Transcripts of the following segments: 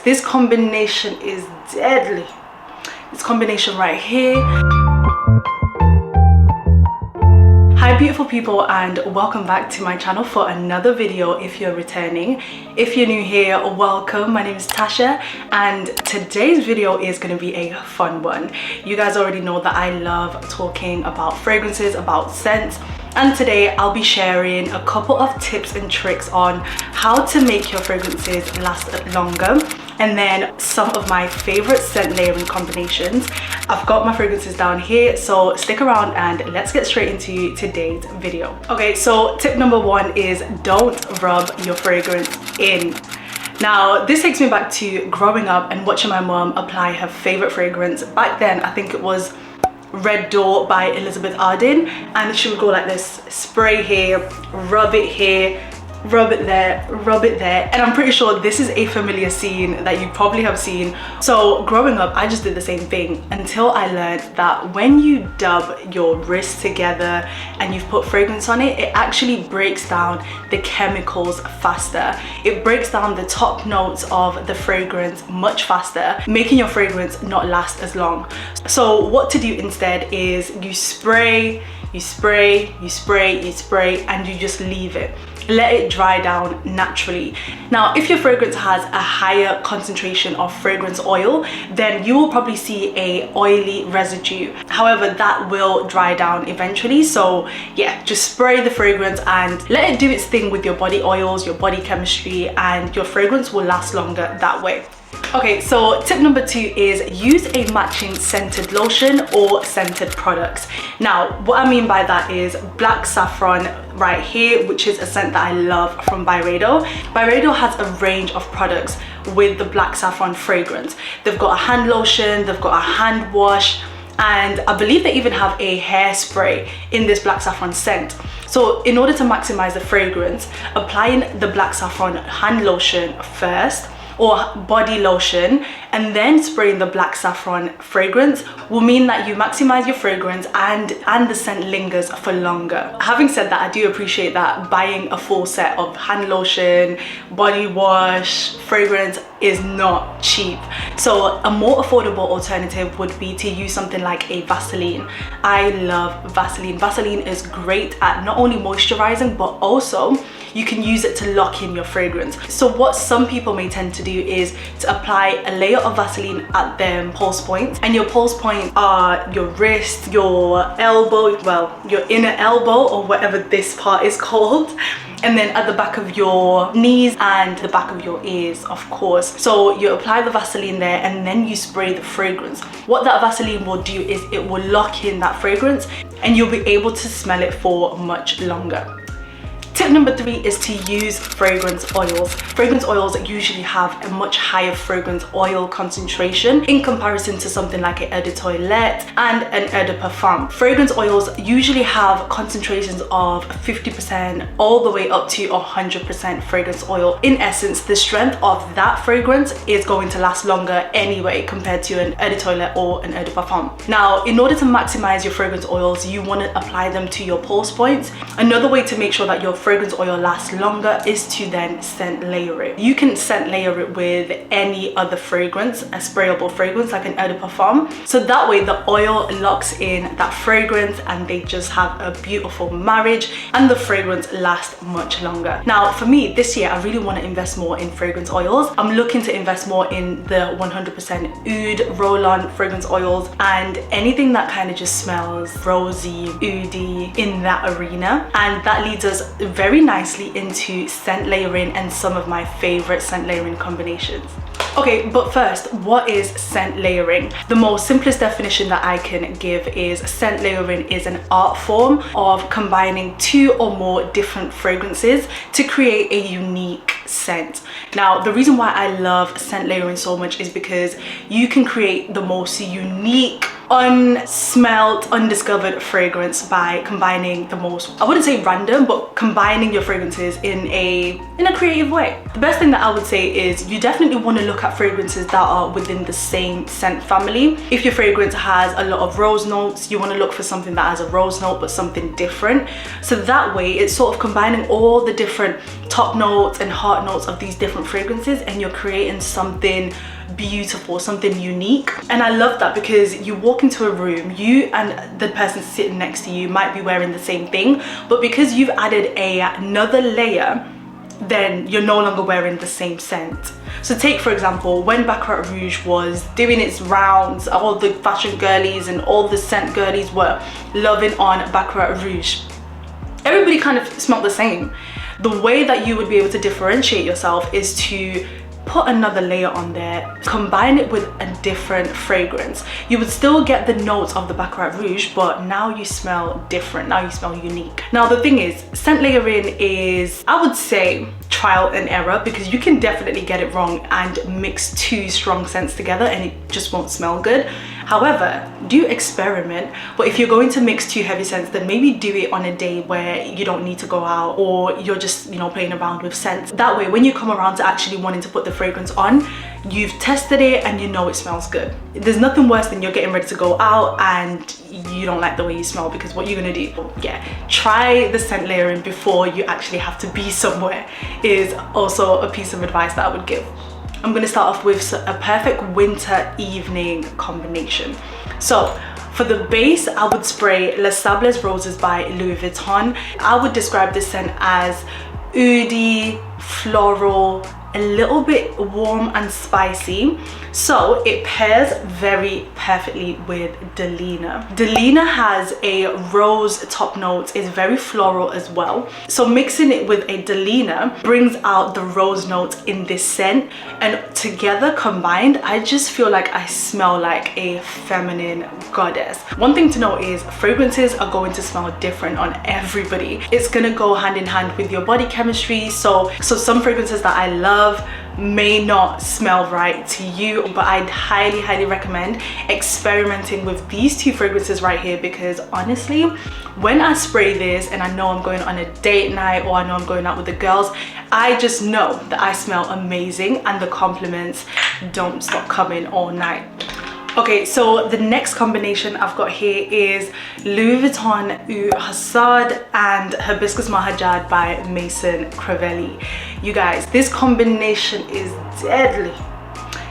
This combination is deadly. This combination right here. Hi beautiful people, and welcome back to my channel for another video. If you're returning, if you're new here, welcome. My name is Tasha, and today's video is going to be a fun one. You guys already know that I love talking about fragrances, about scents, and today I'll be sharing a couple of tips and tricks on how to make your fragrances last longer, and then some of my favorite scent layering combinations. I've got my fragrances down here, so stick around and let's get straight into today's video. Okay, so tip number one is don't rub your fragrance in. Now, this takes me back to growing up and watching my mom apply her favorite fragrance. Back then, I think it was Red Door by Elizabeth Arden, and she would go like this: spray here, rub it here, rub it there, rub it there. And I'm pretty sure this is a familiar scene that you probably have seen. So growing up, I just did the same thing until I learned that when you dub your wrists together and you've put fragrance on it, it actually breaks down the chemicals faster. It breaks down the top notes of the fragrance much faster, making your fragrance not last as long. So what to do instead is you spray, you spray, you spray, you spray, and you just leave it. Let it dry down naturally. Now, if your fragrance has a higher concentration of fragrance oil, then you will probably see a oily residue. However, that will dry down eventually. So yeah, just spray the fragrance and let it do its thing with your body oils, your body chemistry, and your fragrance will last longer that way. Okay, so tip number two is use a matching scented lotion or scented products. Now, what I mean by that is black saffron right here, which is a scent that I love from Byredo. Byredo has a range of products with the black saffron fragrance. They've got a hand lotion, they've got a hand wash, and I believe they even have a hairspray in this black saffron scent. So in order to maximize the fragrance, applying the black saffron hand lotion first, or body lotion, and then spraying the black saffron fragrance will mean that you maximize your fragrance and the scent lingers for longer. Having said that, I do appreciate that buying a full set of hand lotion, body wash, fragrance is not cheap. So a more affordable alternative would be to use something like a Vaseline. I love Vaseline. Vaseline is great at not only moisturizing, but also you can use it to lock in your fragrance. So what some people may tend to do is to apply a layer of Vaseline at their pulse points, and your pulse points are your wrist, your elbow, well, your inner elbow, or whatever this part is called, and then at the back of your knees and the back of your ears, of course. So you apply the Vaseline there and then you spray the fragrance. What that Vaseline will do is it will lock in that fragrance and you'll be able to smell it for much longer. Tip number three is to use fragrance oils. Fragrance oils usually have a much higher fragrance oil concentration in comparison to something like an eau de toilette and an eau de parfum. Fragrance oils usually have concentrations of 50% all the way up to 100% fragrance oil. In essence, the strength of that fragrance is going to last longer anyway compared to an eau de toilette or an eau de parfum. Now, in order to maximize your fragrance oils, you want to apply them to your pulse points. Another way to make sure that your fragrance oil lasts longer is to then scent layer it. You can scent layer it with any other fragrance, a sprayable fragrance like an eau de parfum. So that way the oil locks in that fragrance and they just have a beautiful marriage and the fragrance lasts much longer. Now for me this year, I really want to invest more in fragrance oils. I'm looking to invest more in the 100% oud roll-on fragrance oils and anything that kind of just smells rosy, oudy in that arena. And that leads us very nicely into scent layering and some of my favorite scent layering combinations. Okay, but first, what is scent layering? The most simplest definition that I can give is scent layering is an art form of combining two or more different fragrances to create a unique scent. Now, the reason why I love scent layering so much is because you can create the most unique unsmelt, undiscovered fragrance by combining the most, I wouldn't say random, but combining your fragrances in a creative way. The best thing that I would say is you definitely want to look at fragrances that are within the same scent family. If your fragrance has a lot of rose notes, you want to look for something that has a rose note but something different. So that way it's sort of combining all the different top notes and heart notes of these different fragrances, and you're creating something beautiful, something unique. And I love that because you walk into a room, you and the person sitting next to you might be wearing the same thing, but because you've added another layer, then you're no longer wearing the same scent. So take for example, when Baccarat Rouge was doing its rounds, all the fashion girlies and all the scent girlies were loving on Baccarat Rouge. Everybody kind of smelled the same. The way that you would be able to differentiate yourself is to put another layer on there, combine it with a different fragrance. You would still get the notes of the Baccarat Rouge, but now you smell different, now you smell unique. Now the thing is, scent layering is, I would say, trial and error, because you can definitely get it wrong and mix two strong scents together and it just won't smell good. However, do experiment, but if you're going to mix two heavy scents, then maybe do it on a day where you don't need to go out, or you're just, you know, playing around with scents. That way, when you come around to actually wanting to put the fragrance on, you've tested it and you know it smells good. There's nothing worse than you're getting ready to go out and you don't like the way you smell, because what you're gonna do, yeah, try the scent layering before you actually have to be somewhere is also a piece of advice that I would give. I'm gonna start off with a perfect winter evening combination. So for the base, I would spray Les Sables Roses by Louis Vuitton. I would describe this scent as oudi, floral, a little bit warm and spicy. So it pairs very perfectly with Delina. Delina has a rose top note, is very floral as well. So mixing it with a Delina brings out the rose notes in this scent, and together combined, I just feel like I smell like a feminine goddess. One thing to note is fragrances are going to smell different on everybody. It's gonna go hand in hand with your body chemistry. So some fragrances that I love may not smell right to you, but I'd highly recommend experimenting with these two fragrances right here, because honestly, when I spray this and I know I'm going on a date night or I know I'm going out with the girls, I just know that I smell amazing and the compliments don't stop coming all night. Okay, so the next combination I've got here is Louis Vuitton Eau Hacivat and Hibiscus Mahajad by Maison Crivelli. You guys, this combination is deadly.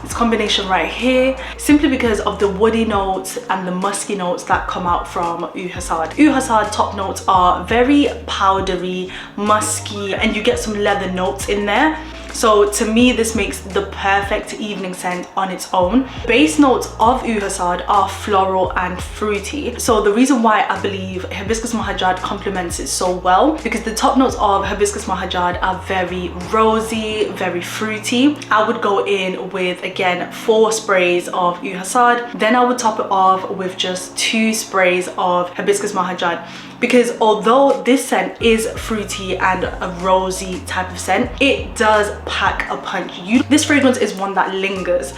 This combination right here, simply because of the woody notes and the musky notes that come out from Eau Hacivat. Eau Hacivat top notes are very powdery, musky, and you get some leather notes in there. So to me, this makes the perfect evening scent on its own. Base notes of Eau Hacivat are floral and fruity. So the reason why I believe Hibiscus Mahajad complements it so well, because the top notes of Hibiscus Mahajad are very rosy, very fruity. I would go in with, again, 4 sprays of Eau Hacivat. Then I would top it off with just 2 sprays of Hibiscus Mahajad. Because although this scent is fruity and a rosy type of scent, it does pack a punch. This fragrance is one that lingers.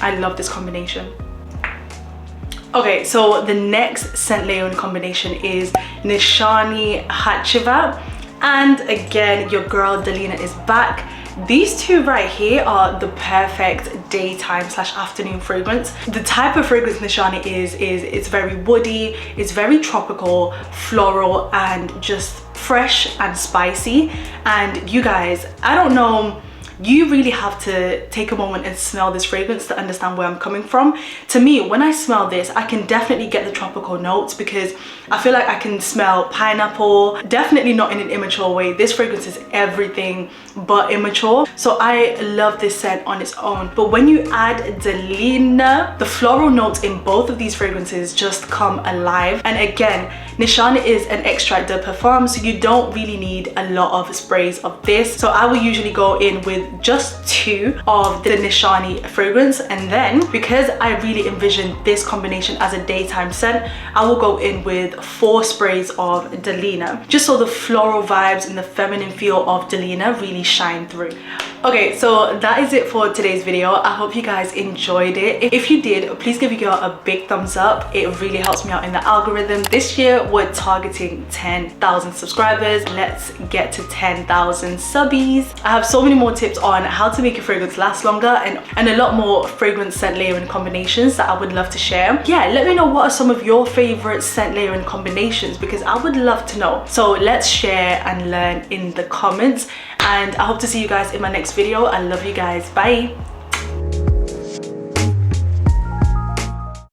I love this combination. Okay, so the next scent layering combination is Nishane Hacivat. And again, your girl Delina is back. These two right here are the perfect daytime / afternoon fragrance. The type of fragrance Nishane is it's very woody, it's very tropical, floral, and just fresh and spicy. And you guys, I don't know, you really have to take a moment and smell this fragrance to understand where I'm coming from. To me, when I smell this, I can definitely get the tropical notes, because I feel like I can smell pineapple, definitely not in an immature way. This fragrance is everything but immature. So I love this scent on its own. But when you add Delina, the floral notes in both of these fragrances just come alive. And again, Nishane is an extrait de Perfume, so you don't really need a lot of sprays of this. So I will usually go in with just 2 of the Nishane fragrance, and then because I really envision this combination as a daytime scent, I will go in with 4 sprays of Delina, just so the floral vibes and the feminine feel of Delina really shine through. Okay, so that is it for today's video. I hope you guys enjoyed it. If you did, please give your girl a big thumbs up. It really helps me out in the algorithm. This year we're targeting 10,000 subscribers. Let's get to 10,000 subbies. I have so many more tips on how to make your fragrance last longer and a lot more fragrance scent layering combinations that I would love to share. Yeah, let me know what are some of your favorite scent layering combinations, because I would love to know. So let's share and learn in the comments, and I hope to see you guys in my next video. I love you guys. Bye.